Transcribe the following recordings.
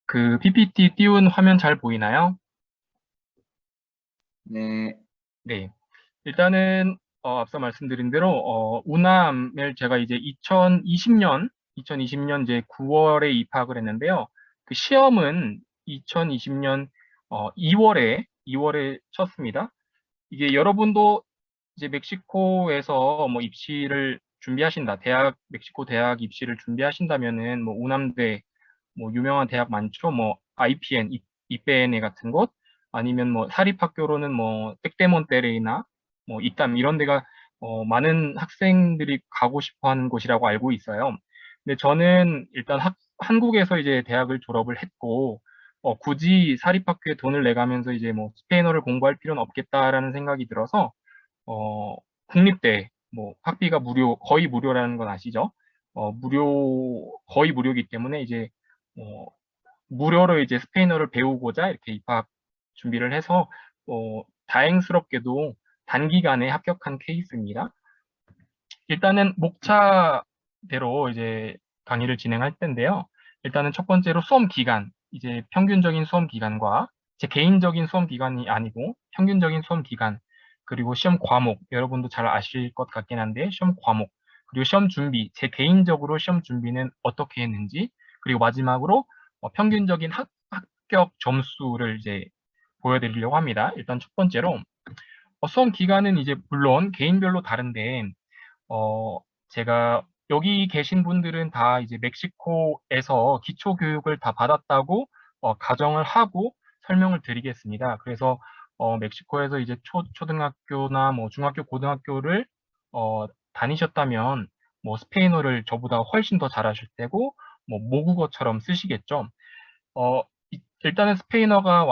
그 PPT 띄운 화면 잘 보이나요? 네, 네. 일단은 앞서 말씀드린 대로 우남을 제가 이제 2020년 이제 9월에 입학을 했는데요. 그 시험은 2020년 2월에 쳤습니다. 이게 여러분도 이제 멕시코에서 뭐 입시를 준비하신다. 멕시코 대학 입시를 준비하신다면은 뭐 우남대 뭐 유명한 대학 많죠. 뭐 IPN, 이페네 같은 곳 아니면 뭐 사립학교로는 뭐 텍데몬테레이나 뭐 이땀 이런 데가 많은 학생들이 가고 싶어 하는 곳이라고 알고 있어요. 근데 저는 일단 한국에서 이제 대학을 졸업을 했고 굳이 사립학교에 돈을 내가면서 이제 뭐 스페인어를 공부할 필요는 없겠다라는 생각이 들어서 국립대 뭐 학비가 거의 무료라는 건 아시죠? 거의 무료이기 때문에 이제 어, 무료로 이제 스페인어를 배우고자 이렇게 입학 준비를 해서 다행스럽게도 단기간에 합격한 케이스입니다. 일단은 목차대로 이제 강의를 진행할 텐데요. 일단은 첫 번째로 수험 기간, 이제 평균적인 수험 기간과 제 개인적인 수험 기간이 아니고 평균적인 수험 기간, 그리고 시험 과목, 여러분도 잘 아실 것 같긴 한데 시험 과목, 그리고 시험 준비, 제 개인적으로 시험 준비는 어떻게 했는지, 그리고 마지막으로 평균적인 합격 점수를 이제 보여드리려고 합니다. 일단 첫 번째로 수험 기간은 이제 물론 개인별로 다른데 제가 여기 계신 분들은 다 이제 멕시코에서 기초 교육을 다 받았다고 가정을 하고 설명을 드리겠습니다. 그래서 멕시코에서 이제 초등학교나 뭐 중학교, 고등학교를 다니셨다면 뭐 스페인어를 저보다 훨씬 더 잘하실 테고 뭐 모국어처럼 쓰시겠죠. 일단은 스페인어가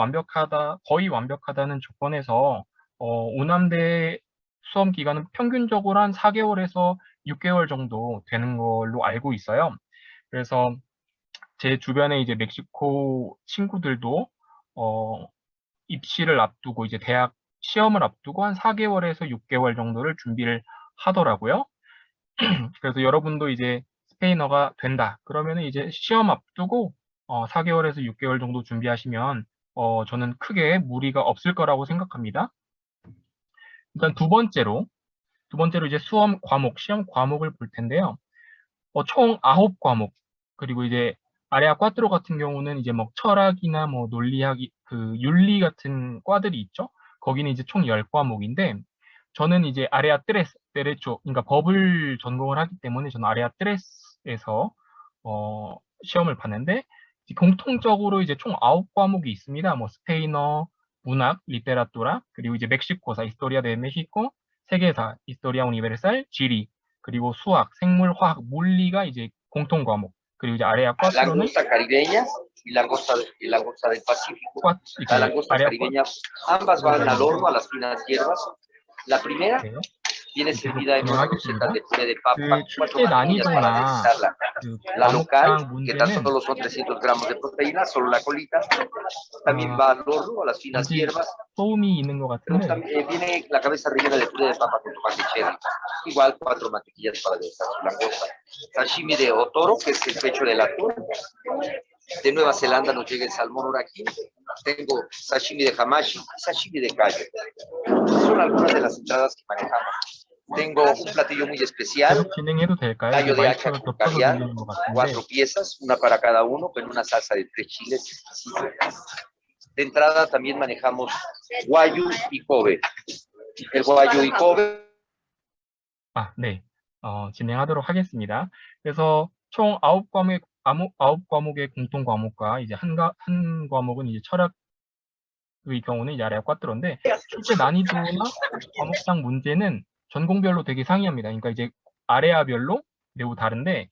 거의 완벽하다는 조건에서 오남대 수험 기간은 평균적으로 한 4개월에서 6개월 정도 되는 걸로 알고 있어요. 그래서 제 주변에 이제 멕시코 친구들도 어, 입시를 앞두고 이제 대학 시험을 앞두고 한 4개월에서 6개월 정도를 준비를 하더라고요. 그래서 여러분도 이제 스페인어가 된다. 그러면은 이제 시험 앞두고 4개월에서 6개월 정도 준비하시면 저는 크게 무리가 없을 거라고 생각합니다. 일단 두 번째로 이제 시험 과목을 볼 텐데요. 총 9과목, 그리고 이제 아레아 꽈트로 같은 경우는 이제 뭐 철학이나 뭐 논리학, 그 윤리 같은 과들이 있죠. 거기는 이제 총 10과목인데 저는 이제 아레아 데레초, 그러니까 법을 전공을 하기 때문에 저는 아레아 트레스에서 시험을 봤는데 공통적으로 이제 총 9과목이 있습니다. 뭐 스페인어, 문학, 리테라투라, 그리고 이제 멕시코사, 히스토리아 데 메xico, 세계사, 히스토리아 우니베르살, 지리, 그리고 수학, 생물, 화학, 물리가 이제 공통 과목. 그리고 이제 아레아 꽈트로는 langosta caribeña y langosta del Pacífico. La 이게 langosta 아레아 caribeña, ambas van 꽈트로가 al 있는데, horno a las finas hierbas. La primera 네, viene 계속 servida en una roseta 진행하겠습니다. de puré de papa, 그 cuatro 출제 mantequillas para 난이도나 aderezarla. 그 La local, 과목당 que tan 문제는 solo son 300 gramos de proteína, solo la colita, también 아, va al horno a las finas 잠시 hierbas. 소음이 있는 것 Pero 같은데, también viene la cabeza rellena de puré de papa con tomate cherry. Igual 4 mantequillas para aderezar su langosta. Sashimi de otoro, que es el pecho del atún. De Nueva Zelanda nos llega el salmón oraki. Tengo sashimi de hamashi y sashimi de callo. Son algunas de las entradas que manejamos. Tengo un platillo muy especial, 계속 진행해도 될까요? 이게 callo de hacha 마이크가 con 겹쳐서 caviar, 들리는 것 같은데, 4 piezas, una para cada uno, con una salsa de 3 chiles exquisita. De entrada también manejamos guayu y kobe. El guayu y kobe. 네, 진행하도록 하겠습니다. 그래서 총 9과목의 공통 과목과 이제 한 과목은 이제 철학의 경우는 이제 아래아 꽈트로인데, 출제 난이도나 과목당 문제는 전공별로 되게 상이합니다. 그러니까 이제 아레아별로 매우 다른데,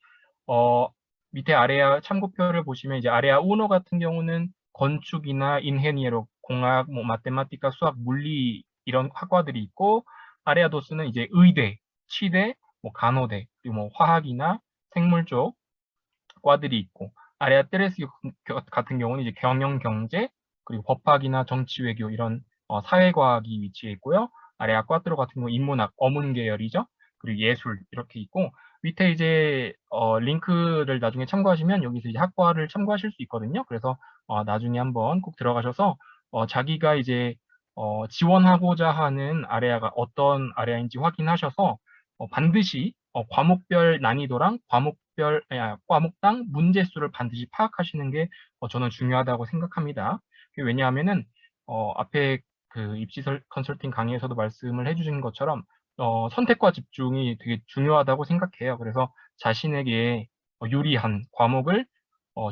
어, 밑에 아레아 참고표를 보시면 이제 아레아 우노 같은 경우는 건축이나 인헤니에로, 공학, 뭐 마테마티카, 수학, 물리 이런 학과들이 있고, 아레아 도스는 이제 의대, 치대, 뭐 간호대, 그리고 뭐 화학이나 생물 쪽 과들이 있고, 아레아 테레스 같은 경우는 이제 경영, 경제, 그리고 법학이나 정치, 외교 이런 사회과학이 위치해 있고요. 아레아 꽈트로 같은 경우 인문학, 어문 계열이죠. 그리고 예술 이렇게 있고, 밑에 이제 링크를 나중에 참고하시면 여기서 이제 학과를 참고하실 수 있거든요. 그래서 나중에 한번 꼭 들어가셔서 자기가 이제 지원하고자 하는 아레아가 어떤 아레아인지 확인하셔서 반드시 과목별 난이도랑 과목당 문제 수를 반드시 파악하시는 게 저는 중요하다고 생각합니다. 왜냐하면은 앞에 그 입시 컨설팅 강의에서도 말씀을 해주신 것처럼 선택과 집중이 되게 중요하다고 생각해요. 그래서 자신에게 유리한 과목을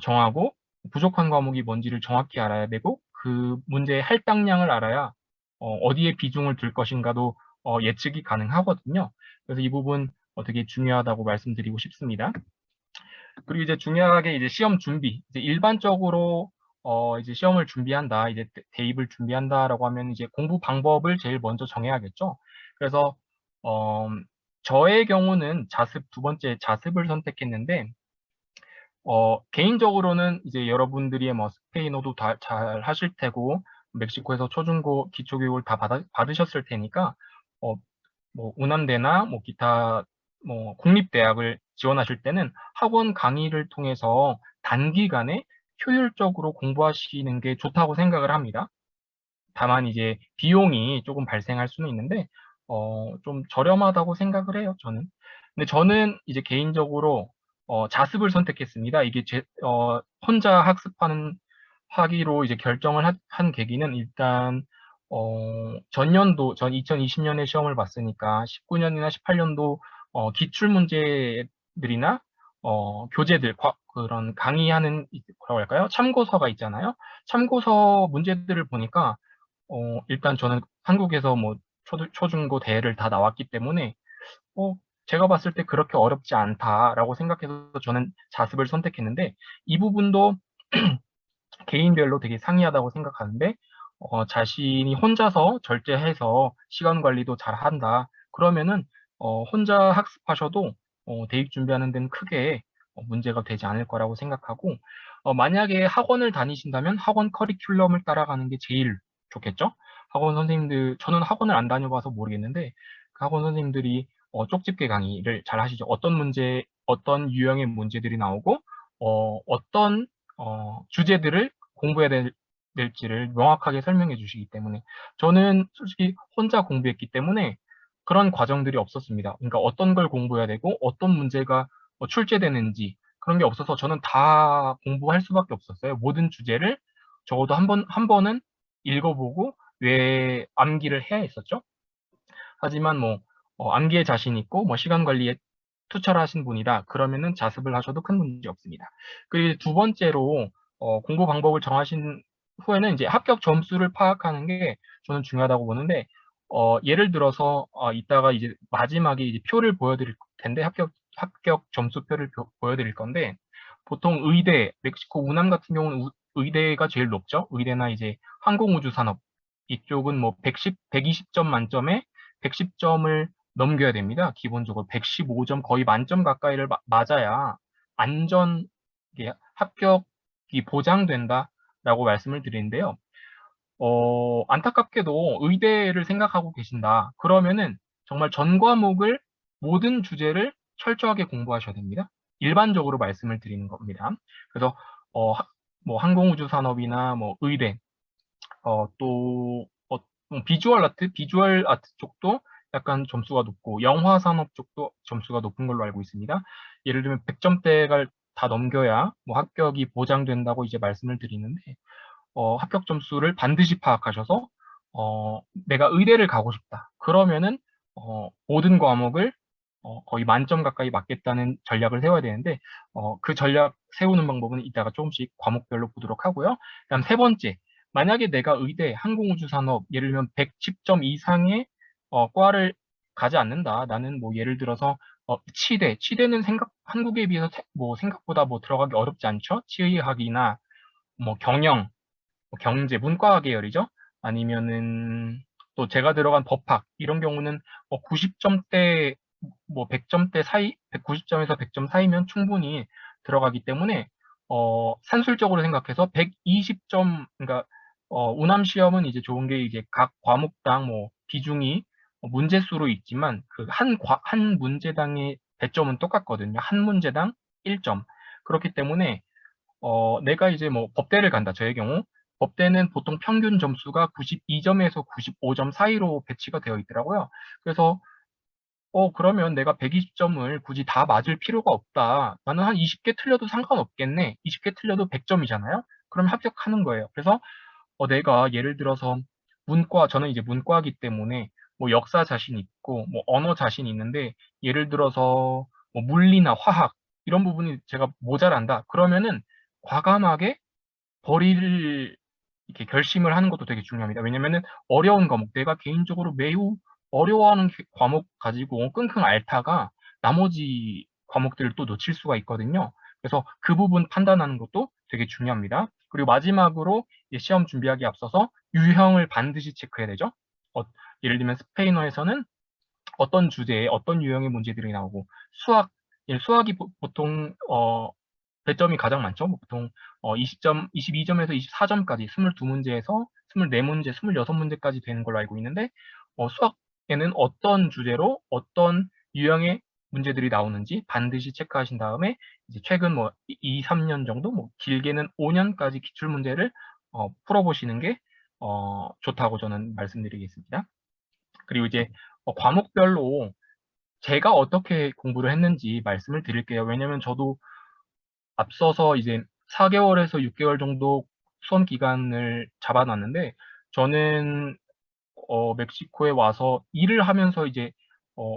정하고 부족한 과목이 뭔지를 정확히 알아야 되고 그 문제의 할당량을 알아야 어디에 비중을 둘 것인가도 예측이 가능하거든요. 그래서 이 부분 되게 중요하다고 말씀드리고 싶습니다. 그리고 이제 중요하게 이제 시험 준비. 이제 일반적으로 이제 시험을 준비한다, 이제 대입을 준비한다라고 하면 이제 공부 방법을 제일 먼저 정해야겠죠. 그래서 어, 저의 경우는 두 번째 자습을 선택했는데 개인적으로는 이제 여러분들이 뭐 스페인어도 잘 하실 테고 멕시코에서 초중고 기초교육을 다 받으셨을 테니까 어, 뭐 운암대나 뭐 기타 뭐 국립대학을 지원하실 때는 학원 강의를 통해서 단기간에 효율적으로 공부하시는 게 좋다고 생각을 합니다. 다만 이제 비용이 조금 발생할 수는 있는데 좀 저렴하다고 생각을 해요, 저는. 근데 저는 이제 개인적으로 자습을 선택했습니다. 이게 혼자 하기로 이제 결정을 한 계기는 일단 전 2020년에 시험을 봤으니까 19년이나 18년도 기출 문제들이나 교재들 그런 강의하는 뭐라고 할까요? 참고서가 있잖아요. 참고서 문제들을 보니까 일단 저는 한국에서 뭐 초중고 대를 다 나왔기 때문에 어, 제가 봤을 때 그렇게 어렵지 않다라고 생각해서 저는 자습을 선택했는데 이 부분도 개인별로 되게 상이하다고 생각하는데 자신이 혼자서 절제해서 시간 관리도 잘 한다. 그러면은 혼자 학습하셔도 대입 준비하는 데는 크게 문제가 되지 않을 거라고 생각하고 만약에 학원을 다니신다면 학원 커리큘럼을 따라가는 게 제일 좋겠죠? 학원 선생님들, 저는 학원을 안 다녀봐서 모르겠는데 그 학원 선생님들이 쪽집게 강의를 잘 하시죠. 어떤 유형의 문제들이 나오고 어떤 주제들을 공부해야 될지를 명확하게 설명해 주시기 때문에 저는 솔직히 혼자 공부했기 때문에 그런 과정들이 없었습니다. 그러니까 어떤 걸 공부해야 되고 어떤 문제가 출제되는지 그런 게 없어서 저는 다 공부할 수밖에 없었어요. 모든 주제를 적어도 한 번은 읽어보고 뇌 암기를 해야 했었죠. 하지만 뭐 암기에 자신 있고 뭐 시간 관리에 투철하신 분이다. 그러면은 자습을 하셔도 큰 문제 없습니다. 그리고 두 번째로 공부 방법을 정하신 후에는 이제 합격 점수를 파악하는 게 저는 중요하다고 보는데 예를 들어서 이따가 이제 마지막에 이제 표를 보여드릴 텐데 합격 점수표를 보여드릴 건데 보통 멕시코 우남 같은 경우는 의대가 제일 높죠. 의대나 이제 항공우주산업 이쪽은 뭐 120점 만점에 110점을 넘겨야 됩니다. 기본적으로 115점 거의 만점 가까이를 맞아야 안전 합격이 보장된다라고 말씀을 드리는데요. 안타깝게도 의대를 생각하고 계신다. 그러면은 정말 전 과목을 모든 주제를 철저하게 공부하셔야 됩니다. 일반적으로 말씀을 드리는 겁니다. 그래서 뭐 항공우주산업이나 뭐 의대 또 비주얼 아트 쪽도 약간 점수가 높고 영화 산업 쪽도 점수가 높은 걸로 알고 있습니다. 예를 들면 100점대가 다 넘겨야 뭐 합격이 보장된다고 이제 말씀을 드리는데 합격 점수를 반드시 파악하셔서 내가 의대를 가고 싶다. 그러면은 모든 과목을 거의 만점 가까이 맞겠다는 전략을 세워야 되는데 그 전략 세우는 방법은 이따가 조금씩 과목별로 보도록 하고요. 그다음 세 번째, 만약에 내가 의대, 항공우주산업 예를 들면 110점 이상의 과를 가지 않는다. 나는 뭐 예를 들어서 치대는 한국에 비해서 뭐 생각보다 뭐 들어가기 어렵지 않죠? 치의학이나 뭐 경영, 뭐 경제, 문과 계열이죠. 아니면은 또 제가 들어간 법학 이런 경우는 90점대 뭐 100점대 사이, 190점에서 100점 사이면 충분히 들어가기 때문에 산술적으로 생각해서 120점 그러니까 우남 시험은 이제 좋은 게 이제 각 과목당 뭐 비중이 문제수로 있지만 그 한 문제당의 배점은 똑같거든요. 한 문제당 1점. 그렇기 때문에 내가 이제 뭐 법대를 간다. 저의 경우 법대는 보통 평균 점수가 92점에서 95점 사이로 배치가 되어 있더라고요. 그래서 그러면 내가 120점을 굳이 다 맞을 필요가 없다. 나는 한 20개 틀려도 상관없겠네. 20개 틀려도 100점이잖아요. 그럼 합격하는 거예요. 그래서 내가 예를 들어서 저는 이제 문과이기 때문에 뭐 역사 자신 있고 뭐 언어 자신 있는데 예를 들어서 뭐 물리나 화학 이런 부분이 제가 모자란다. 그러면은 과감하게 버릴 이렇게 결심을 하는 것도 되게 중요합니다. 왜냐면은 어려운 과목, 내가 개인적으로 매우 어려워하는 과목 가지고 끙끙 앓다가 나머지 과목들을 또 놓칠 수가 있거든요. 그래서 그 부분 판단하는 것도 되게 중요합니다. 그리고 마지막으로 이제 시험 준비하기 앞서서 유형을 반드시 체크해야 되죠. 어, 예를 들면 스페인어에서는 어떤 주제에 어떤 유형의 문제들이 나오고 수학이 보통 배점이 가장 많죠. 뭐 보통 20점, 22점에서 24점까지 22문제에서 24문제, 26문제까지 되는 걸로 알고 있는데 수학에는 어떤 주제로 어떤 유형의 문제들이 나오는지 반드시 체크하신 다음에 이제 최근 뭐 2, 3년 정도, 뭐 길게는 5년까지 기출 문제를 풀어보시는 게 좋다고 저는 말씀드리겠습니다. 그리고 이제 과목별로 제가 어떻게 공부를 했는지 말씀을 드릴게요. 왜냐면 저도 앞서서 이제 4개월에서 6개월 정도 수험 기간을 잡아놨는데 저는 멕시코에 와서 일을 하면서 이제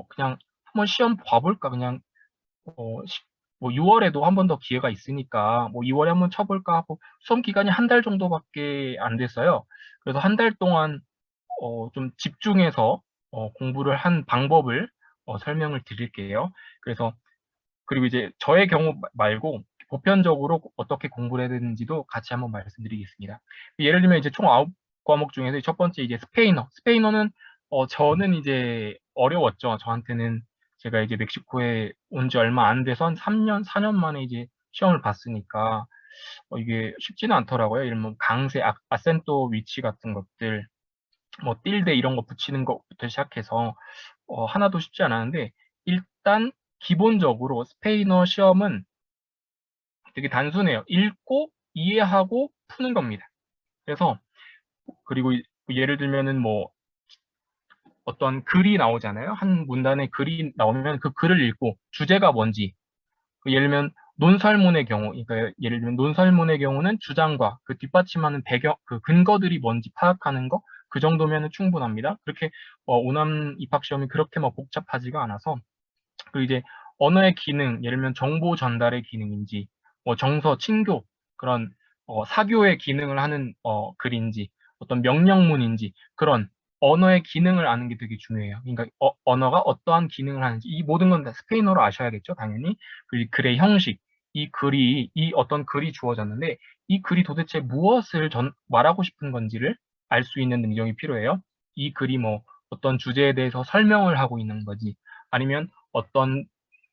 그냥 한번 시험 봐볼까 그냥 뭐 6월에도 한 번 더 기회가 있으니까 뭐 2월에 한번 쳐볼까 하고 수험 기간이 한 달 정도밖에 안 됐어요. 그래서 한 달 동안 좀 집중해서 공부를 한 방법을 설명을 드릴게요. 그래서 그리고 이제 저의 경우 말고 보편적으로 어떻게 공부를 해야 되는지도 같이 한번 말씀드리겠습니다. 예를 들면 이제 총 9과목 중에서 첫 번째 이제 스페인어. 스페인어는 저는 이제 어려웠죠. 저한테는 제가 이제 멕시코에 온 지 얼마 안 돼서 한 3년, 4년 만에 이제 시험을 봤으니까 이게 쉽지는 않더라고요. 예를 들면 강세, 아센토 위치 같은 것들, 뭐 틸데 이런 거 붙이는 것부터 시작해서 하나도 쉽지 않았는데 일단 기본적으로 스페인어 시험은 되게 단순해요. 읽고 이해하고 푸는 겁니다. 그래서 그리고 예를 들면은 뭐 어떤 글이 나오잖아요. 한 문단에 글이 나오면 그 글을 읽고 주제가 뭔지 예를 들면 논설문의 경우, 그러니까 예를 들면 논설문의 경우는 주장과 그 뒷받침하는 배경, 그 근거들이 뭔지 파악하는 거, 그 정도면 충분합니다. 그렇게 오남 입학 시험이 그렇게 막 복잡하지가 않아서 그리고 이제 언어의 기능, 예를 들면 정보 전달의 기능인지, 뭐 정서, 친교, 그런 사교의 기능을 하는 글인지, 어떤 명령문인지 그런 언어의 기능을 아는 게 되게 중요해요. 그러니까 언어가 어떠한 기능을 하는지 이 모든 건 다 스페인어로 아셔야겠죠, 당연히. 그리고 글의 형식, 이 어떤 글이 주어졌는데 이 글이 도대체 무엇을 말하고 싶은 건지를 알 수 있는 능력이 필요해요. 이 글이 뭐 어떤 주제에 대해서 설명을 하고 있는 거지, 아니면 어떤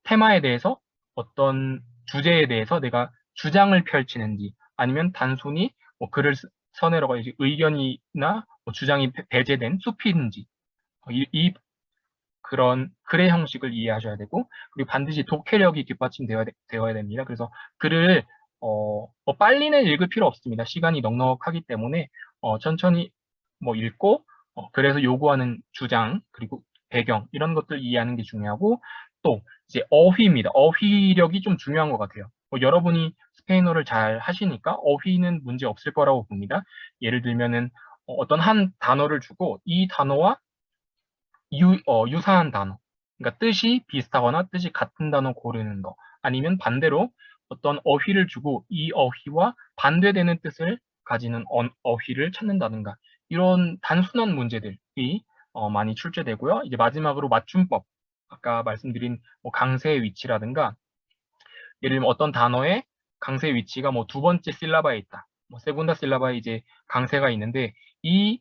테마에 대해서 어떤 주제에 대해서 내가 주장을 펼치는지 아니면 단순히 뭐 글을 써내려가 이제 의견이나 뭐 주장이 배제된 수필인지 이 그런 글의 형식을 이해하셔야 되고 그리고 반드시 독해력이 뒷받침되어야 됩니다. 그래서 글을 뭐 빨리는 읽을 필요 없습니다. 시간이 넉넉하기 때문에 천천히 뭐 읽고 그래서 요구하는 주장 그리고 배경 이런 것들 이해하는 게 중요하고 또 이제 어휘입니다. 어휘력이 좀 중요한 것 같아요. 여러분이 스페인어를 잘 하시니까 어휘는 문제 없을 거라고 봅니다. 예를 들면은 어떤 한 단어를 주고 이 단어와 유사한 단어, 그러니까 뜻이 비슷하거나 뜻이 같은 단어 고르는 거, 아니면 반대로 어떤 어휘를 주고 이 어휘와 반대되는 뜻을 가지는 어휘를 찾는다든가 이런 단순한 문제들이 많이 출제되고요. 이제 마지막으로 맞춤법, 아까 말씀드린 뭐 강세의 위치라든가 예를 들면 어떤 단어의 강세 위치가 뭐 두 번째 실라바에 있다. 뭐 세군다 실라바에 이제 강세가 있는데 이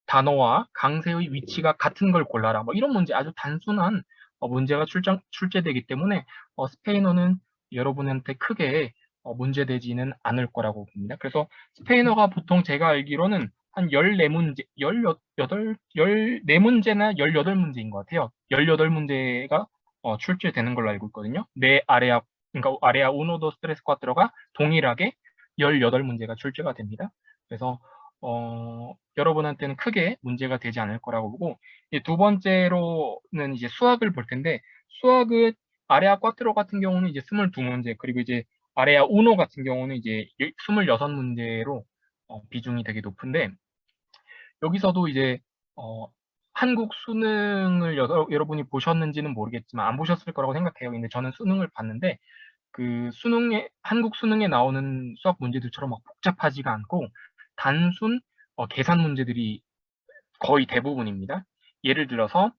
단어와 강세의 위치가 같은 걸 골라라. 뭐 이런 문제 아주 단순한 문제가 출제되기 때문에 스페인어는 여러분한테 크게 문제되지는 않을 거라고 봅니다. 그래서 스페인어가 보통 제가 알기로는 한 14문제, 14문제나 18문제인 것 같아요. 18문제가 출제되는 걸로 알고 있거든요. 네 아레아 그러니까 아레아 1, 2, 3, 4가 동일하게 18문제가 출제가 됩니다. 그래서 여러분한테는 크게 문제가 되지 않을 거라고 보고, 이제 두 번째로는 이제 수학을 볼 텐데, 수학은 아레아 꽈트로 같은 경우는 이제 22문제, 그리고 이제 아레아 우노 같은 경우는 이제 26문제로 비중이 되게 높은데, 여기서도 이제 어, 한국 수능을 여러분이 보셨는지는 모르겠지만 안 보셨을 거라고 생각해요. 근데 저는 수능을 봤는데 그 한국 수능에 나오는 수학 문제들처럼 막 복잡하지가 않고 단순 계산 문제들이 거의 대부분입니다. 예를 들어서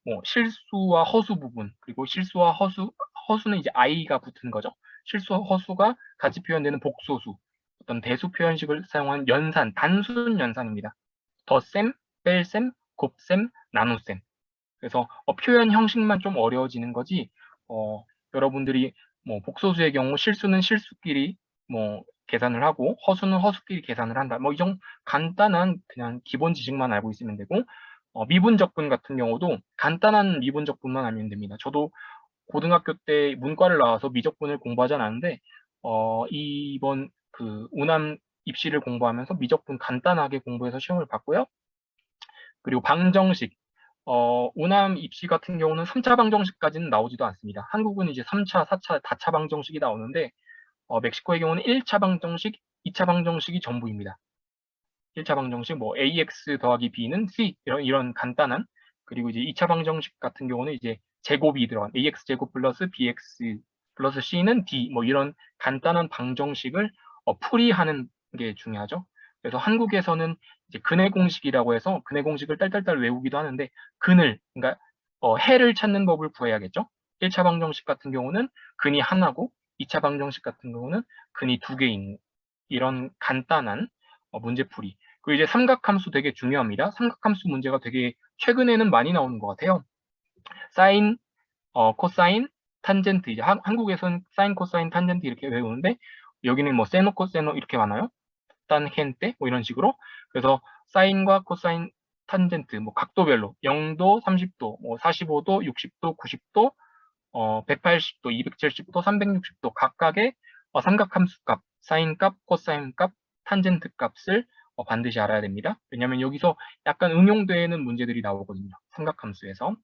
뭐 실수와 허수 부분, 그리고 실수와 허수는 이제 i가 붙은 거죠. 실수와 허수가 같이 표현되는 복소수, 어떤 대수 표현식을 사용한 연산, 단순 연산입니다. 덧셈, 뺄셈, 곱셈, 나눗셈. 그래서 표현 형식만 좀 어려워지는 거지. 여러분들이 뭐 복소수의 경우 실수는 실수끼리 뭐 계산을 하고 허수는 허수끼리 계산을 한다. 뭐 이 정도 간단한 그냥 기본 지식만 알고 있으면 되고, 미분적분 같은 경우도 간단한 미분적분만 알면 됩니다. 저도 고등학교 때 문과를 나와서 미적분을 공부하지 않았는데 이번 그 우남 입시를 공부하면서 미적분 간단하게 공부해서 시험을 봤고요. 그리고 방정식, 우남 입시 같은 경우는 3차 방정식까지는 나오지도 않습니다. 한국은 이제 3차, 4차, 다차 방정식이 나오는데, 멕시코의 경우는 1차 방정식, 2차 방정식이 전부입니다. 1차 방정식, 뭐, ax 더하기 b는 c, 이런 간단한, 그리고 이제 2차 방정식 같은 경우는 이제 제곱이 들어간, ax 제곱 플러스 bx 플러스 c는 d, 뭐, 이런 간단한 방정식을 풀이하는 게 중요하죠. 그래서 한국에서는 이제 근해 공식이라고 해서 근해 공식을 딸딸딸 외우기도 하는데, 그러니까, 해를 찾는 법을 구해야겠죠. 1차 방정식 같은 경우는 근이 하나고, 2차 방정식 같은 경우는 근이 2개 있는, 이런 간단한 문제풀이. 그리고 이제 삼각함수 되게 중요합니다. 삼각함수 문제가 되게 최근에는 많이 나오는 것 같아요. 사인, 코사인, 탄젠트. 이제 한국에서는 사인, 코사인, 탄젠트 이렇게 외우는데 여기는 뭐 세노, 코세노 이렇게 많아요. 탄헨테 뭐 이런 식으로. 그래서 사인과 코사인, 탄젠트 뭐 각도별로 0도, 30도, 뭐 45도, 60도, 90도, 180도, 270도, 360도 각각의 삼각함수 값, 사인 값, 코사인 값, 탄젠트 값을 반드시 알아야 됩니다. 왜냐하면 여기서 약간 응용되는 문제들이 나오거든요. 삼각함수에서.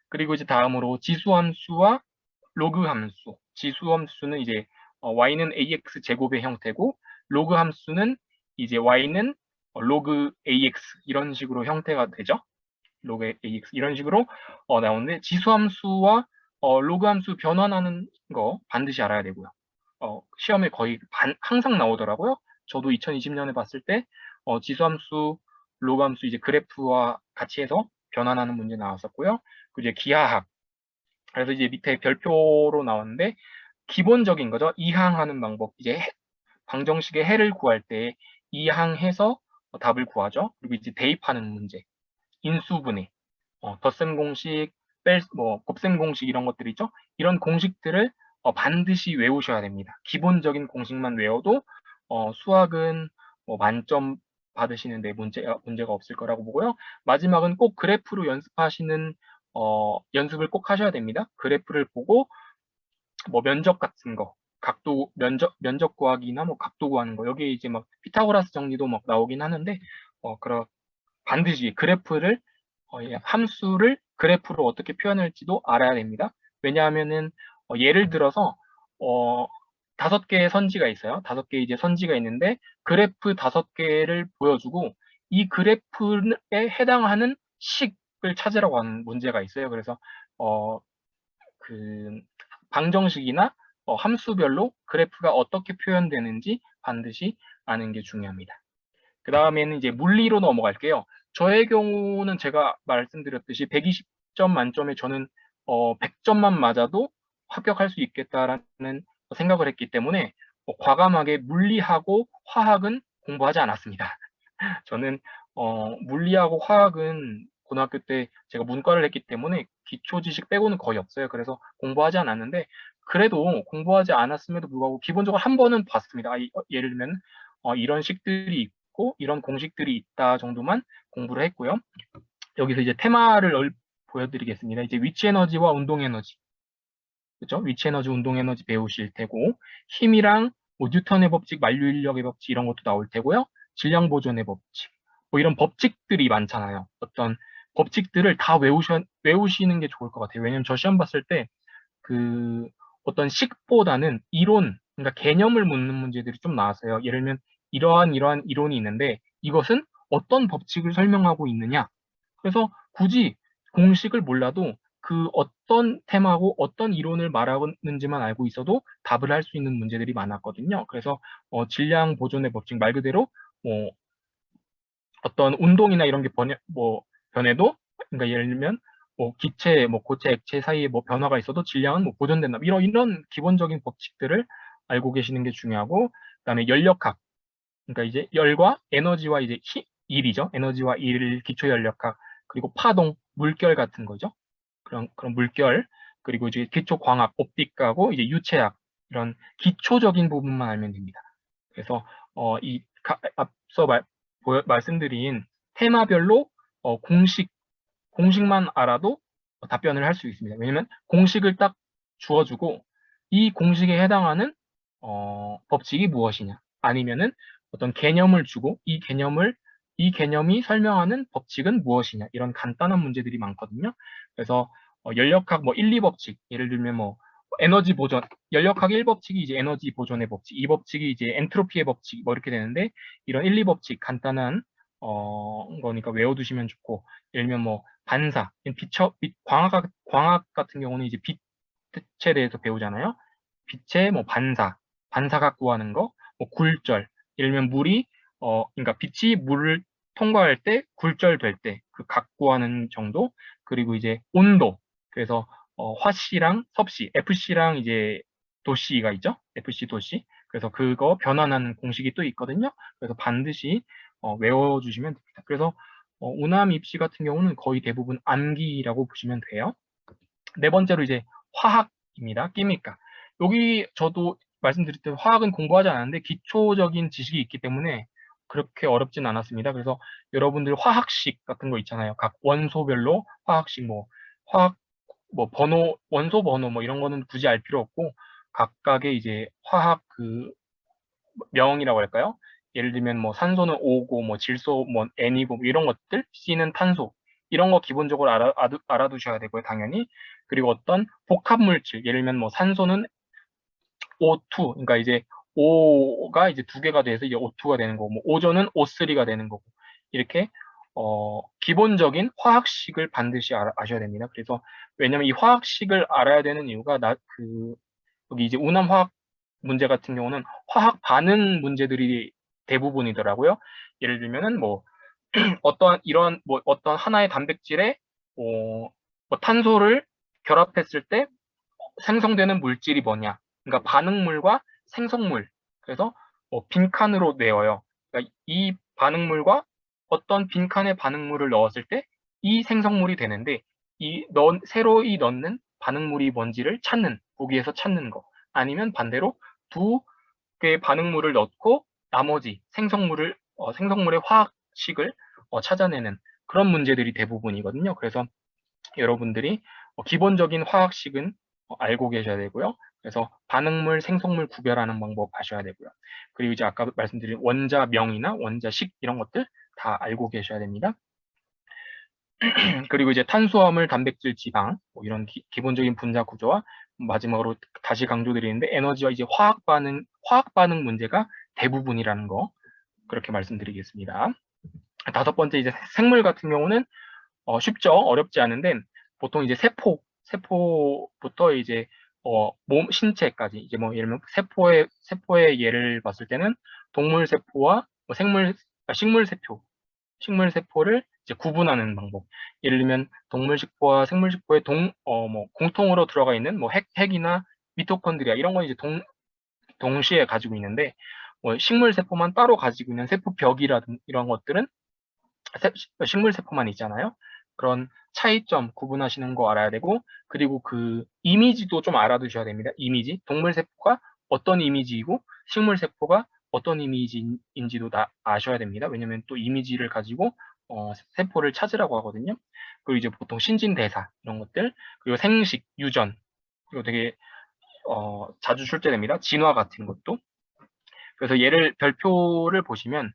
그리고 이제 다음으로 지수함수와 로그함수. 지수함수는 이제 y는 ax 제곱의 형태고 로그함수는 이제 y는 로그 ax 이런 식으로 형태가 되죠. 로그 ax 이런 식으로 나오는데 지수함수와 로그함수 변환하는 거 반드시 알아야 되고요. 시험에 거의 항상 나오더라고요. 저도 2020년에 봤을 때 지수함수, 로그함수 이제 그래프와 같이 해서 변환하는 문제 나왔었고요. 그리고 이제 기하학. 그래서 이제 밑에 별표로 나왔는데 기본적인 거죠. 이항하는 방법. 이제 방정식의 해를 구할 때 이항해서 답을 구하죠. 그리고 이제 대입하는 문제. 인수분해. 덧셈 공식, 곱셈 공식 이런 것들 있죠. 이런 공식들을 반드시 외우셔야 됩니다. 기본적인 공식만 외워도 수학은 뭐 만점 받으시는데 문제가 없을 거라고 보고요. 마지막은 꼭 그래프로 연습을 꼭 하셔야 됩니다. 그래프를 보고 뭐 면적 같은 거, 각도 면적 구하기나 뭐 각도 구하는 거 여기 이제 막 피타고라스 정리도 막 나오긴 하는데 그런 반드시 그래프를 함수를 그래프로 어떻게 표현할지도 알아야 됩니다. 왜냐하면은 예를 들어서 어, 5개의 선지가 있어요. 5개 이제 선지가 있는데 그래프 5개를 보여주고 이 그래프에 해당하는 식을 찾으라고 하는 문제가 있어요. 그래서 그 방정식이나 함수별로 그래프가 어떻게 표현되는지 반드시 아는 게 중요합니다. 그 다음에는 이제 물리로 넘어갈게요. 저의 경우는 제가 말씀드렸듯이 120점 만점에 저는 100점만 맞아도 합격할 수 있겠다라는 생각을 했기 때문에 과감하게 물리하고 화학은 공부하지 않았습니다. 저는 물리하고 화학은 고등학교 때 제가 문과를 했기 때문에 기초 지식 빼고는 거의 없어요. 그래서 공부하지 않았는데 그래도 공부하지 않았음에도 불구하고 기본적으로 한 번은 봤습니다. 예를 들면 이런 식들이 있고 이런 공식들이 있다 정도만 공부를 했고요. 여기서 이제 테마를 보여드리겠습니다. 이제 위치 에너지와 운동 에너지, 그렇죠? 위치 에너지, 운동 에너지 배우실 테고 힘이랑 뭐 뉴턴의 법칙, 만류인력의 법칙 이런 것도 나올 테고요. 질량 보존의 법칙, 뭐 이런 법칙들이 많잖아요. 어떤 법칙들을 다 외우시는 게 좋을 것 같아요. 왜냐면 저 시험 봤을 때 그 어떤 식보다는 이론, 그러니까 개념을 묻는 문제들이 좀 나왔어요. 예를 들면 이러한 이론이 있는데 이것은 어떤 법칙을 설명하고 있느냐. 그래서 굳이 공식을 몰라도 그 어떤 테마고 어떤 이론을 말하는지만 알고 있어도 답을 할 수 있는 문제들이 많았거든요. 그래서 질량 보존의 법칙 말 그대로 뭐 어떤 운동이나 이런 게 변해도, 그러니까 예를 들면 뭐 기체, 뭐 고체, 액체 사이에 뭐 변화가 있어도 질량은 뭐 보존된다. 이런 기본적인 법칙들을 알고 계시는 게 중요하고, 그다음에 연력학, 그러니까 이제 열과 에너지와 이제 일이죠. 에너지와 일, 기초 연력학, 그리고 파동, 물결 같은 거죠. 그런 물결, 그리고 이제 기초 광학, 옵틱하고 이제 유체학, 이런 기초적인 부분만 알면 됩니다. 그래서 앞서 말씀드린 테마별로 공식만 알아도 답변을 할 수 있습니다. 왜냐면 공식을 딱 주어주고 이 공식에 해당하는 법칙이 무엇이냐, 아니면은 어떤 개념을 주고 이 개념이 설명하는 법칙은 무엇이냐, 이런 간단한 문제들이 많거든요. 그래서 연력학 뭐 1, 2법칙, 예를 들면 뭐 에너지 보존, 연력학 1법칙이 이제 에너지 보존의 법칙, 2법칙이 이제 엔트로피의 법칙, 뭐 이렇게 되는데, 이런 1, 2법칙 간단한 거니까 외워두시면 좋고, 예를 들면 뭐 반사, 광학 같은 경우는 이제 빛에 대해서 배우잖아요. 빛의 뭐 반사각 구하는 거, 뭐 굴절, 예를 들면 그러니까 빛이 물을 통과할 때 굴절될 때 그 각 구하는 정도, 그리고 이제 온도, 그래서 화씨랑 섭씨, FC랑 이제 도씨가 있죠. FC 도씨. 그래서 그거 변환하는 공식이 또 있거든요. 그래서 반드시 외워주시면 됩니다. 그래서 우남 입시 같은 경우는 거의 대부분 암기라고 보시면 돼요. 네 번째로 이제 화학입니다. 끼니까. 여기 저도 말씀드릴 때 화학은 공부하지 않았는데 기초적인 지식이 있기 때문에 그렇게 어렵진 않았습니다. 그래서 여러분들 화학식 같은 거 있잖아요. 각 원소별로 화학식, 뭐 화학 뭐 번호, 원소 번호 뭐 이런 거는 굳이 알 필요 없고, 각각의 이제 화학 그 명이라고 할까요? 예를 들면 뭐 산소는 O고, 뭐 질소 뭐 N이고, 뭐 이런 것들, C는 탄소, 이런 거 기본적으로 알아두셔야 되고요, 당연히. 그리고 어떤 복합 물질, 예를 들면 뭐 산소는 O2, 그러니까 이제 O가 이제 두 개가 돼서 이제 O2가 되는 거고, 뭐 오존은 O3가 되는 거고, 이렇게 기본적인 화학식을 반드시 아셔야 됩니다. 그래서 왜냐면 이 화학식을 알아야 되는 이유가 여기 이제 운암 화학 문제 같은 경우는 화학 반응 문제들이 대부분이더라고요. 예를 들면은 뭐 어떤 하나의 단백질에 뭐 탄소를 결합했을 때 생성되는 물질이 뭐냐. 그러니까 반응물과 생성물. 그래서 빈칸으로 내어요. 그러니까 이 반응물과 어떤 빈칸에 반응물을 넣었을 때 이 생성물이 되는데, 새로이 넣는 반응물이 뭔지를 보기에서 찾는 거. 아니면 반대로 두 개의 반응물을 넣고 나머지 생성물의 화학식을 찾아내는 그런 문제들이 대부분이거든요. 그래서 여러분들이 기본적인 화학식은 알고 계셔야 되고요. 그래서 반응물, 생성물 구별하는 방법 아셔야 되고요. 그리고 이제 아까 말씀드린 원자명이나 원자식 이런 것들 다 알고 계셔야 됩니다. 그리고 이제 탄수화물, 단백질, 지방 뭐 이런 기본적인 분자 구조와 마지막으로 다시 강조드리는데 에너지와 이제 화학 반응 문제가 대부분이라는 거 그렇게 말씀드리겠습니다. 다섯 번째 이제 생물 같은 경우는 쉽죠. 어렵지 않은데 보통 이제 세포부터 이제 신체까지 이제 뭐 예를 들면 세포의 예를 봤을 때는 동물 세포와 뭐 식물 세포를 이제 구분하는 방법. 예를 들면 동물 세포와 생물 세포에 뭐 공통으로 들어가 있는 뭐 핵이나 미토콘드리아 이런 건 이제 동시에 가지고 있는데, 뭐 식물 세포만 따로 가지고 있는 세포벽이라든 이런 것들은 식물 세포만 있잖아요. 그런 차이점 구분하시는 거 알아야 되고, 그리고 그 이미지도 좀 알아두셔야 됩니다. 이미지. 동물 세포가 어떤 이미지이고 식물 세포가 어떤 이미지인지도 다 아셔야 됩니다. 왜냐면 또 이미지를 가지고 세포를 찾으라고 하거든요. 그리고 이제 보통 신진대사 이런 것들, 그리고 생식, 유전, 그리고 되게 자주 출제됩니다. 진화 같은 것도. 그래서 별표를 보시면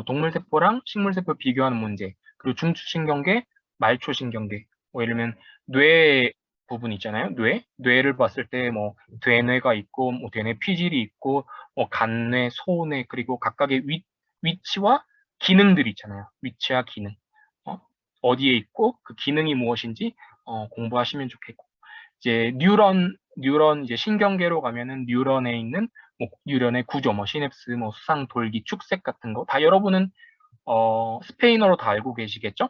동물세포랑 식물세포 비교하는 문제, 그리고 중추신경계, 말초신경계, 뭐 예를 들면 뇌 부분 있잖아요. 뇌를 봤을 때 뭐 대뇌가 있고, 뭐 대뇌 피질이 있고, 뭐 간뇌, 소뇌, 그리고 각각의 위치와 기능들이 있잖아요. 위치와 기능. 어디에 있고 그 기능이 무엇인지 공부하시면 좋겠고, 이제 뉴런 이제 신경계로 가면은 뉴런에 있는 뭐 뉴런의 구조, 뭐 시냅스, 뭐 수상, 돌기, 축색 같은 거 다 여러분은 스페인어로 다 알고 계시겠죠?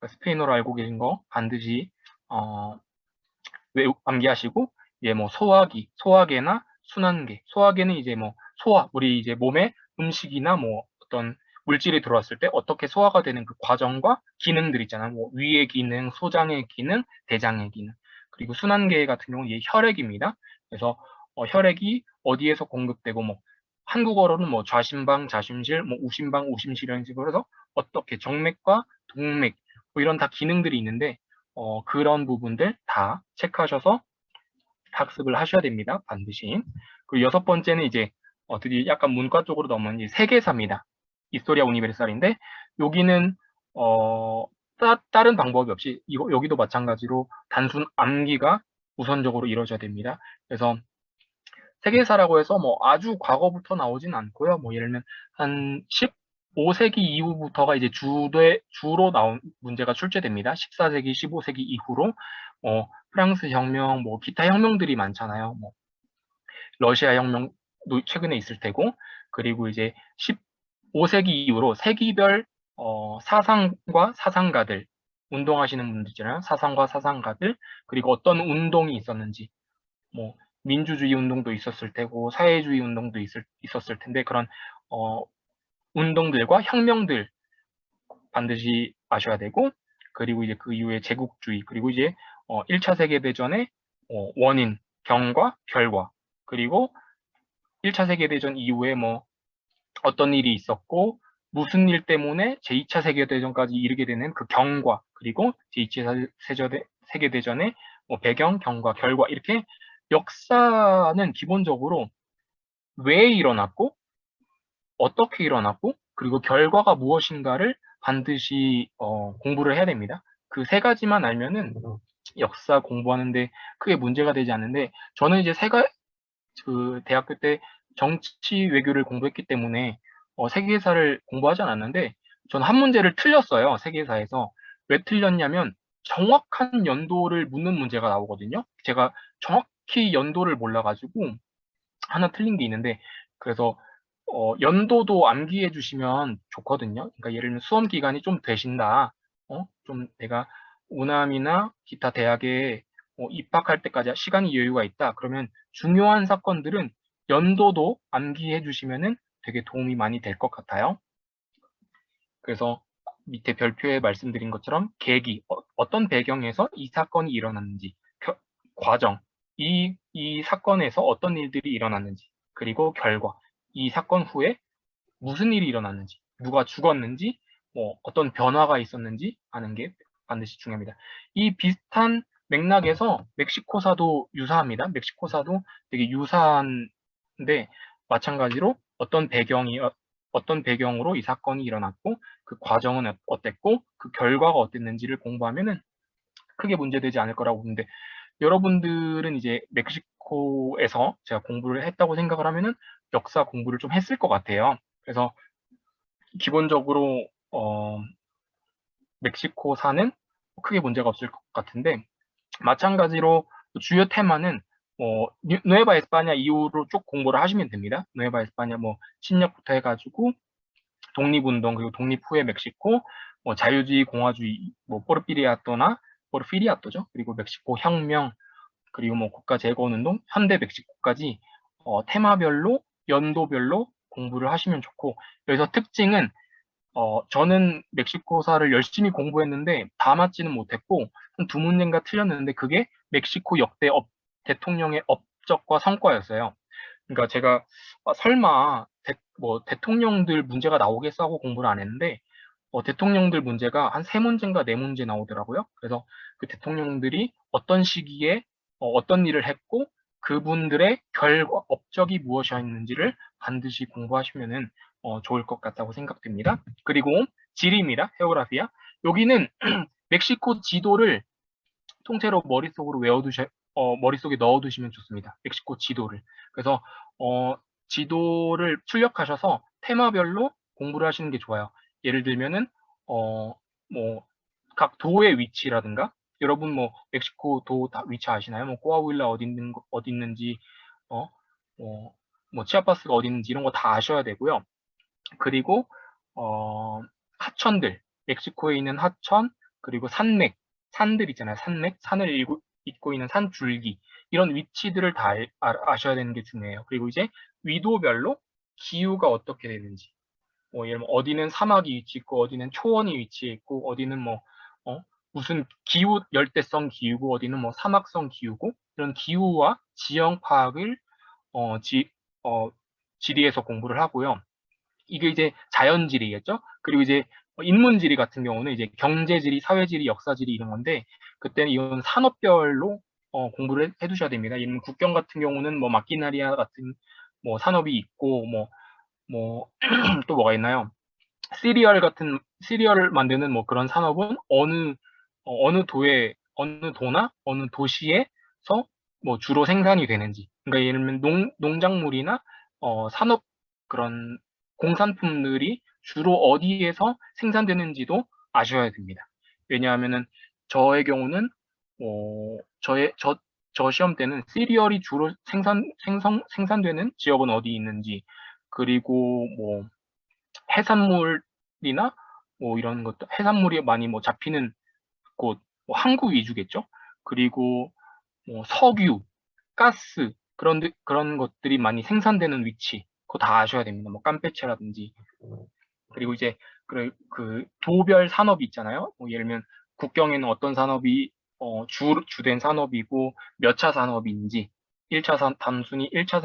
그러니까 스페인어로 알고 계신 거 반드시 어, 암기하시고, 이제 뭐 소화계나 순환계, 소화계는 이제 뭐 우리 이제 몸에 음식이나 뭐 어떤 물질이 들어왔을 때 어떻게 소화가 되는 그 과정과 기능들 있잖아요. 뭐 위의 기능, 소장의 기능, 대장의 기능. 그리고 순환계 같은 경우는 이제 혈액입니다. 그래서 혈액이 어디에서 공급되고, 뭐 한국어로는 뭐 좌심방, 좌심실, 뭐 우심방, 우심실 이런 식으로 해서 어떻게 정맥과 동맥 뭐 이런 다 기능들이 있는데, 그런 부분들 다 체크하셔서 학습을 하셔야 됩니다. 반드시. 그리고 여섯 번째는 이제 드디어 약간 문과 쪽으로 넘어온 이제 세계사입니다. 이스토리아 우니베르살인데, 여기는 다른 방법이 없이 여기도 마찬가지로 단순 암기가 우선적으로 이루어져야 됩니다. 그래서 세계사라고 해서 뭐 아주 과거부터 나오진 않고요. 뭐 예를 들면 한 15세기 이후부터가 이제 주로 나온 문제가 출제됩니다. 14세기, 15세기 이후로 프랑스 혁명, 뭐 기타 혁명들이 많잖아요. 뭐 러시아 혁명도 최근에 있을 테고, 그리고 이제 15세기 이후로 세기별 사상과 사상가들, 운동하시는 분들 있잖아요. 사상과 사상가들, 그리고 어떤 운동이 있었는지, 뭐 민주주의 운동도 있었을 테고 사회주의 운동도 있었을 텐데, 그런 운동들과 혁명들 반드시 아셔야 되고, 그리고 이제 그 이후에 제국주의, 그리고 이제 1차 세계대전의 원인, 경과, 결과, 그리고 1차 세계대전 이후에 뭐 어떤 일이 있었고 무슨 일 때문에 제2차 세계대전까지 이르게 되는 그 경과, 그리고 제2차 세계대전의 뭐 배경, 경과, 결과, 이렇게 역사는 기본적으로 왜 일어났고 어떻게 일어났고 그리고 결과가 무엇인가를 반드시 공부를 해야 됩니다. 그 세 가지만 알면은 역사 공부하는데 크게 문제가 되지 않는데, 저는 이제 그 대학교 때 정치 외교를 공부했기 때문에 세계사를 공부하지 않았는데, 저는 한 문제를 틀렸어요. 세계사에서. 왜 틀렸냐면 정확한 연도를 묻는 문제가 나오거든요. 제가 정확히 연도를 몰라가지고 하나 틀린 게 있는데, 그래서 연도도 암기해 주시면 좋거든요. 그러니까 예를 들면 수험 기간이 좀 되신다. 좀 내가 우남이나 기타 대학에 입학할 때까지 시간이 여유가 있다. 그러면 중요한 사건들은 연도도 암기해 주시면은 되게 도움이 많이 될 것 같아요. 그래서 밑에 별표에 말씀드린 것처럼 계기, 어떤 배경에서 이 사건이 일어났는지, 과정, 이 사건에서 어떤 일들이 일어났는지, 그리고 결과, 이 사건 후에 무슨 일이 일어났는지, 누가 죽었는지, 뭐 어떤 변화가 있었는지 아는 게 반드시 중요합니다. 이 비슷한 맥락에서 멕시코사도 유사합니다. 멕시코사도 되게 유사한데, 마찬가지로 어떤 배경으로 이 사건이 일어났고 그 과정은 어땠고 그 결과가 어땠는지를 공부하면은 크게 문제되지 않을 거라고 보는데, 여러분들은 이제 멕시코에서 제가 공부를 했다고 생각을 하면은 역사 공부를 좀 했을 것 같아요. 그래서 기본적으로 멕시코사는 크게 문제가 없을 것 같은데, 마찬가지로 주요 테마는 누에바 에스파냐 이후로 쭉 공부를 하시면 됩니다. 누에바 에스파냐 뭐 침략부터 해가지고 독립운동, 그리고 독립 후의 멕시코, 뭐 자유주의, 공화주의, 뭐 포르피리아토죠. 그리고 멕시코 혁명, 그리고 뭐 국가 재건 운동, 현대 멕시코까지 테마별로, 연도별로 공부를 하시면 좋고, 여기서 특징은 저는 멕시코사를 열심히 공부했는데 다 맞지는 못했고 한 두 문제인가 틀렸는데, 그게 멕시코 역대 대통령의 업적과 성과였어요. 그러니까 제가 설마 뭐 대통령들 문제가 나오겠어 하고 공부를 안 했는데, 대통령들 문제가 한 세 문제인가 네 문제 나오더라고요. 그래서 그 대통령들이 어떤 시기에 어떤 일을 했고 그분들의 결과, 업적이 무엇이었는지를 반드시 공부하시면은 좋을 것 같다고 생각됩니다. 그리고 지리입니다. 헤오라피아. 여기는 멕시코 지도를 통째로 머릿속으로 머릿속에 넣어두시면 좋습니다. 멕시코 지도를. 그래서 지도를 출력하셔서 테마별로 공부를 하시는 게 좋아요. 예를 들면은 뭐 각 도의 위치라든가, 여러분 뭐 멕시코 도 다 위치 아시나요? 뭐 코아후일라 어디 있는지, 어, 뭐, 뭐 치아파스가 어디 있는지 이런 거 다 아셔야 되고요. 그리고 하천들, 멕시코에 있는 하천, 그리고 산들 있잖아요. 산을 잇고 있는 산줄기, 이런 위치들을 다 아셔야 되는 게 중요해요. 그리고 이제 위도별로 기후가 어떻게 되는지, 뭐 예를 들면 어디는 사막이 위치 있고, 어디는 초원이 위치해 있고, 어디는 뭐 무슨 기후, 열대성 기후고, 어디는 뭐 사막성 기후고, 이런 기후와 지형 파악을 어, 지, 어, 지리에서 공부를 하고요. 이게 이제 자연지리겠죠? 그리고 이제 인문지리 같은 경우는 이제 경제지리, 사회지리, 역사지리 이런 건데, 그때는 이건 산업별로 공부를 해두셔야 됩니다. 예를 들면 국경 같은 경우는 뭐 마키나리아 같은 뭐 산업이 있고, 뭐 또 뭐가 있나요? 시리얼을 만드는 뭐 그런 산업은 어느 도나 어느 도시에서 뭐 주로 생산이 되는지. 그러니까 예를 들면 농작물이나 산업, 그런 공산품들이 주로 어디에서 생산되는지도 아셔야 됩니다. 왜냐하면은 저의 경우는 저 시험 때는 시리얼이 주로 생산되는 지역은 어디 있는지, 그리고 뭐 해산물이나 뭐 이런 것들, 해산물이 많이 뭐 잡히는 곳, 뭐 항구 위주겠죠. 그리고 뭐 석유, 가스, 그런 것들이 많이 생산되는 위치, 그거 다 아셔야 됩니다. 뭐 캄페체라든지. 그리고 이제 그 도별 산업이 있잖아요. 뭐 예를 들면 국경에는 어떤 산업이 주된 산업이고 몇 차 산업인지, 단순히 1차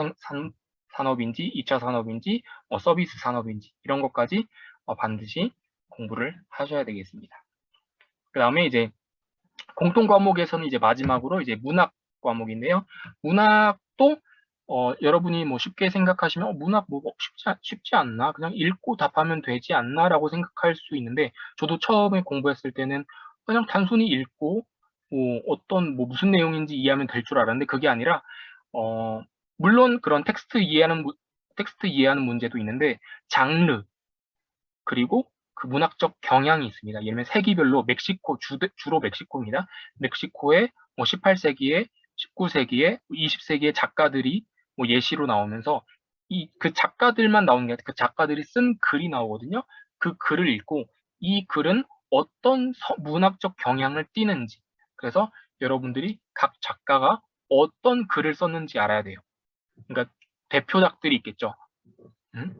산업인지, 2차 산업인지, 서비스 산업인지, 이런 것까지 반드시 공부를 하셔야 되겠습니다. 그 다음에 이제 공통 과목에서는 이제 마지막으로 이제 문학 과목인데요. 문학도 여러분이 뭐 쉽게 생각하시면 문학 뭐 쉽지 않나? 그냥 읽고 답하면 되지 않나라고 생각할 수 있는데, 저도 처음에 공부했을 때는 그냥 단순히 읽고 뭐 무슨 내용인지 이해하면 될 줄 알았는데, 그게 아니라 물론 그런 텍스트 이해하는 문제도 있는데, 장르, 그리고 그 문학적 경향이 있습니다. 예를 들면 세기별로 주로 멕시코입니다. 멕시코의 뭐 18세기에, 19세기에, 20세기의 작가들이 뭐 예시로 나오면서 그 작가들만 나오는 게 아니라 그 작가들이 쓴 글이 나오거든요. 그 글을 읽고 이 글은 어떤 문학적 경향을 띠는지, 그래서 여러분들이 각 작가가 어떤 글을 썼는지 알아야 돼요. 그러니까 대표작들이 있겠죠. 음?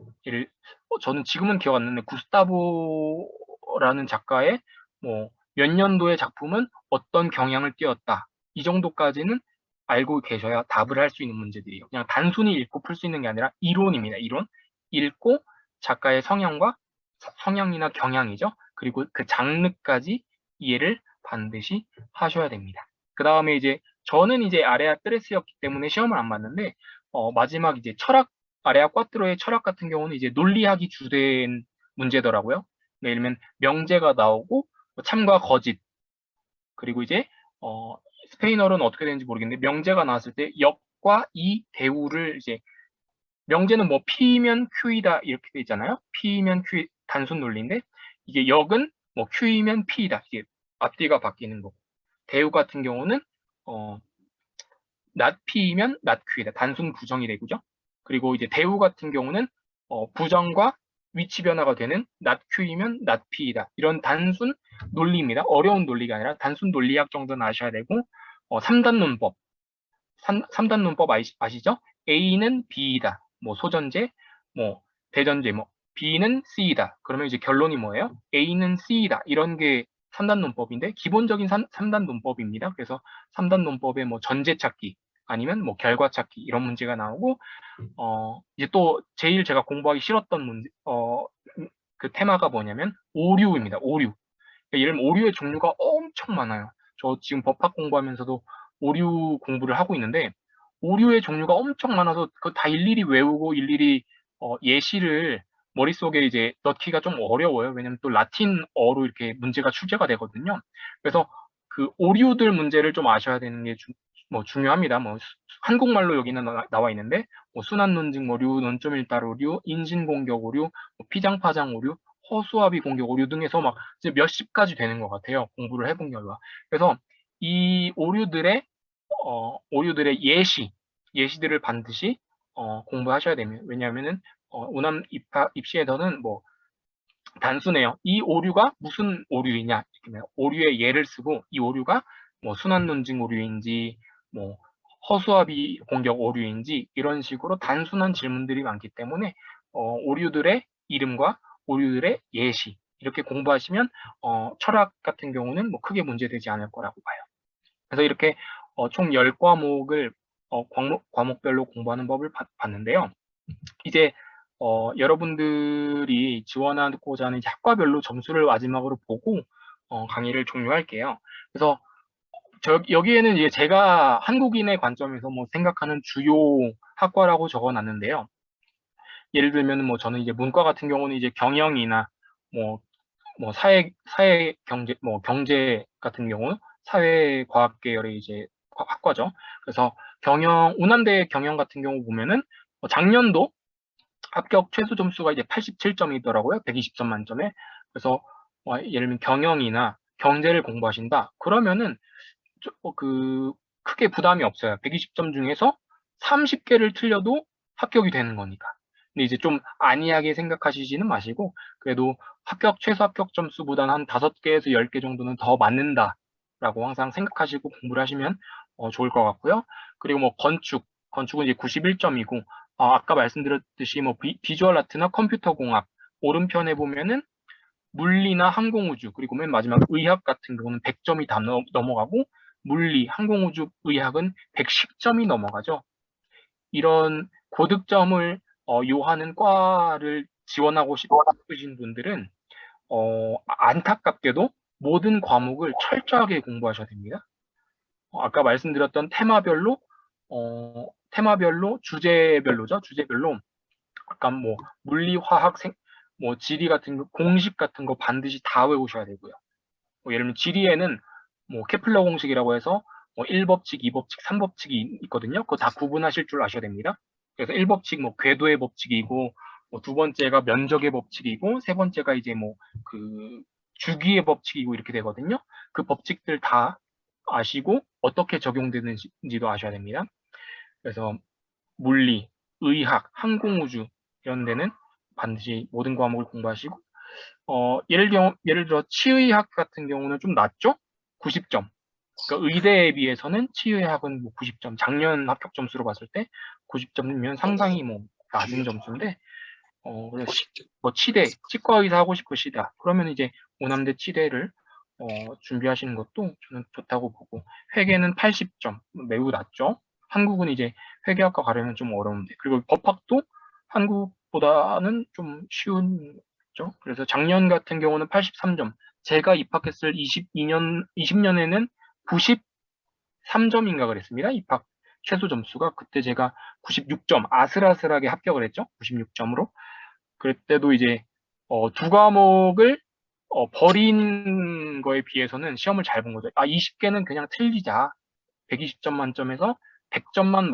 저는 지금은 기억 안 나는데, 구스타보라는 작가의 뭐 몇 년도의 작품은 어떤 경향을 띄었다, 이 정도까지는 알고 계셔야 답을 할 수 있는 문제들이에요. 그냥 단순히 읽고 풀 수 있는 게 아니라 이론입니다. 이론. 읽고 작가의 성향이나 경향이죠. 그리고 그 장르까지 이해를 반드시 하셔야 됩니다. 그 다음에 이제 저는 이제 아레아 트레스였기 때문에 시험을 안 봤는데, 마지막 이제 아레아 꽈트로의 철학 같은 경우는 이제 논리학이 주된 문제더라고요. 예를 들면 명제가 나오고 뭐 참과 거짓, 그리고 이제 스페인어로는 어떻게 되는지 모르겠는데, 명제가 나왔을 때 역과 이 대우를 이제, 명제는 뭐 P면 Q이다 이렇게 돼 있잖아요. P면 Q, 단순 논리인데, 이게 역은 뭐 Q이면 P이다, 이게 앞뒤가 바뀌는 거고, 대우 같은 경우는 not P이면 not Q이다, 단순 부정이 되고죠. 그리고 이제 대우 같은 경우는 부정과 위치 변화가 되는 not Q이면 not P이다. 이런 단순 논리입니다. 어려운 논리가 아니라 단순 논리학 정도는 아셔야 되고, 3단 논법. 3단 논법 아시죠? A는 B이다. 뭐 소전제, 뭐 대전제, 뭐 B는 C이다. 그러면 이제 결론이 뭐예요? A는 C이다. 이런 게 3단 논법인데, 기본적인 3단 논법입니다. 그래서 3단 논법에 뭐 전제 찾기, 아니면 뭐 결과 찾기, 이런 문제가 나오고, 이제 또 제일 제가 공부하기 싫었던 문제, 그 테마가 뭐냐면 오류입니다. 오류. 그러니까 예를 들면 오류의 종류가 엄청 많아요. 저 지금 법학 공부하면서도 오류 공부를 하고 있는데, 오류의 종류가 엄청 많아서 그거 다 일일이 외우고 일일이 예시를 머릿속에 이제 넣기가 좀 어려워요. 왜냐면 또 라틴어로 이렇게 문제가 출제가 되거든요. 그래서 그 오류들 문제를 좀 아셔야 되는 게 뭐 중요합니다. 뭐 한국말로 여기는 나와 있는데 뭐 순환 논증 오류, 논점 일달 오류, 인신 공격 오류, 뭐 피장 파장 오류, 허수아비 공격 오류 등에서 막 이제 몇십까지 되는 것 같아요. 공부를 해본 결과. 그래서 이 오류들의 예시들을 반드시 공부하셔야 됩니다. 왜냐하면은 운암 입시에서는 뭐 단순해요. 이 오류가 무슨 오류이냐? 오류의 예를 쓰고 이 오류가 뭐 순환 논증 오류인지 뭐 허수아비 공격 오류인지 이런 식으로 단순한 질문들이 많기 때문에 오류들의 이름과 오류들의 예시 이렇게 공부하시면 철학 같은 경우는 뭐 크게 문제되지 않을 거라고 봐요. 그래서 이렇게 총 10과목을 과목별로 공부하는 법을 봤는데요. 이제 여러분들이 지원하고자 하는 이제 학과별로 점수를 마지막으로 보고 강의를 종료할게요. 그래서 여기에는 이제 제가 한국인의 관점에서 뭐 생각하는 주요 학과라고 적어놨는데요. 예를 들면 뭐 저는 이제 문과 같은 경우는 이제 경영이나 뭐 사회 경제 뭐 경제 같은 경우 사회과학 계열의 이제 학과죠. 그래서 운암대 경영 같은 경우 보면은 작년도 합격 최소 점수가 이제 87점이더라고요. 120점 만점에. 그래서 예를 들면 경영이나 경제를 공부하신다. 그러면은 그 크게 부담이 없어요. 120점 중에서 30개를 틀려도 합격이 되는 거니까. 근데 이제 좀 안이하게 생각하시지는 마시고 그래도 최소 합격 점수보다는 한 5개에서 10개 정도는 더 맞는다라고 항상 생각하시고 공부를 하시면 좋을 것 같고요. 그리고 뭐 건축은 이제 91점이고 아까 말씀드렸듯이 뭐 비주얼 아트나 컴퓨터 공학 오른편에 보면은 물리나 항공우주 그리고 맨 마지막 의학 같은 경우는 100점이 다 넘어가고 물리, 항공우주, 의학은 110점이 넘어가죠. 이런 고득점을 요하는 과를 지원하고 싶으신 분들은 안타깝게도 모든 과목을 철저하게 공부하셔야 됩니다. 아까 말씀드렸던 테마별로 주제별로죠. 주제별로 약간 뭐 물리, 화학, 뭐 지리 같은 거, 공식 같은 거 반드시 다 외우셔야 되고요. 뭐 예를 들면 지리에는 뭐 케플러 공식이라고 해서 뭐 1법칙, 2법칙, 3법칙이 있거든요. 그거 다 구분하실 줄 아셔야 됩니다. 그래서 1법칙 뭐 궤도의 법칙이고 뭐 두 번째가 면적의 법칙이고 세 번째가 이제 뭐 그 주기의 법칙이고 이렇게 되거든요. 그 법칙들 다 아시고 어떻게 적용되는지도 아셔야 됩니다. 그래서 물리, 의학, 항공우주 이런 데는 반드시 모든 과목을 공부하시고 예를 들어 치의학 같은 경우는 좀 낮죠? 90점. 그러니까 의대에 비해서는 치의학은 뭐 90점. 작년 합격 점수로 봤을 때 90점이면 상당히 뭐 낮은 점수인데 그래서 뭐 치과 의사 하고 싶으시다. 그러면 이제 오남대 치대를 준비하시는 것도 저는 좋다고 보고 회계는 80점. 매우 낮죠? 한국은 이제 회계학과 가려면 좀 어려운데 그리고 법학도 한국보다는 좀 쉬운 죠. 그래서 작년 같은 경우는 83점. 제가 입학했을 20년에는 93점인가 그랬습니다. 입학 최소 점수가. 그때 제가 96점, 아슬아슬하게 합격을 했죠. 96점으로. 그때도 이제 두 과목을 버린 거에 비해서는 시험을 잘 본 거죠. 20개는 그냥 틀리자. 120점 만점에서 100점만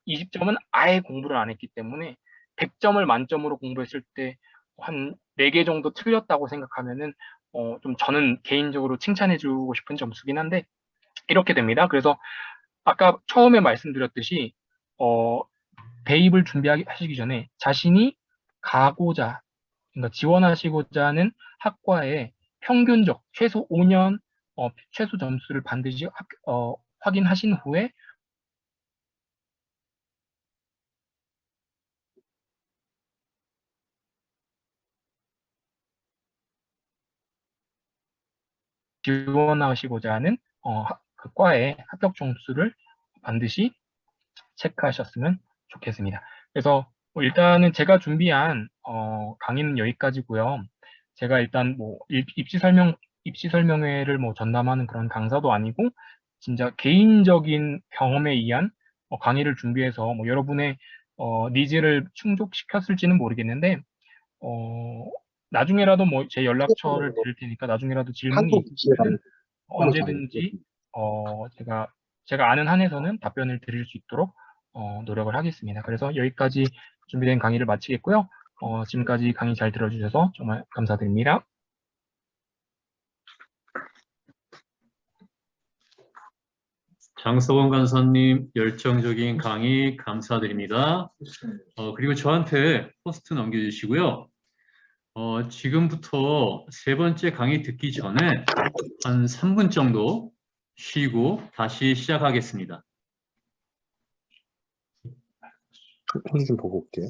120점은 아예 공부를 안 했기 때문에 100점을 만점으로 공부했을 때 한 4개 정도 틀렸다고 생각하면은 좀 저는 개인적으로 칭찬해 주고 싶은 점수긴 한데 이렇게 됩니다. 그래서 아까 처음에 말씀드렸듯이 어, 대입을 준비하시기 전에 자신이 가고자 그러니까 지원하시고자 하는 학과의 평균적 최소 5년 최소 점수를 반드시 확인하신 후에 지원하시고자 하는 그 과의 합격 점수를 반드시 체크하셨으면 좋겠습니다. 그래서 뭐 일단은 제가 준비한 강의는 여기까지고요. 제가 일단 뭐 입시 설명회를 뭐 전담하는 그런 강사도 아니고 진짜 개인적인 경험에 의한 강의를 준비해서 뭐 여러분의 니즈를 충족시켰을지는 모르겠는데 나중에라도 뭐 제 연락처를 드릴 테니까 나중에라도 질문이 한국 기업하는 있으면 언제든지 제가 아는 한에서는 답변을 드릴 수 있도록 노력을 하겠습니다. 그래서 여기까지 준비된 강의를 마치겠고요. 지금까지 강의 잘 들어주셔서 정말 감사드립니다. 장석원 간사님 열정적인 강의 감사드립니다. 그리고 저한테 포스트 넘겨주시고요. 지금부터 세 번째 강의 듣기 전에 한 3분 정도 쉬고 다시 시작하겠습니다. 손 좀 보고 올게요.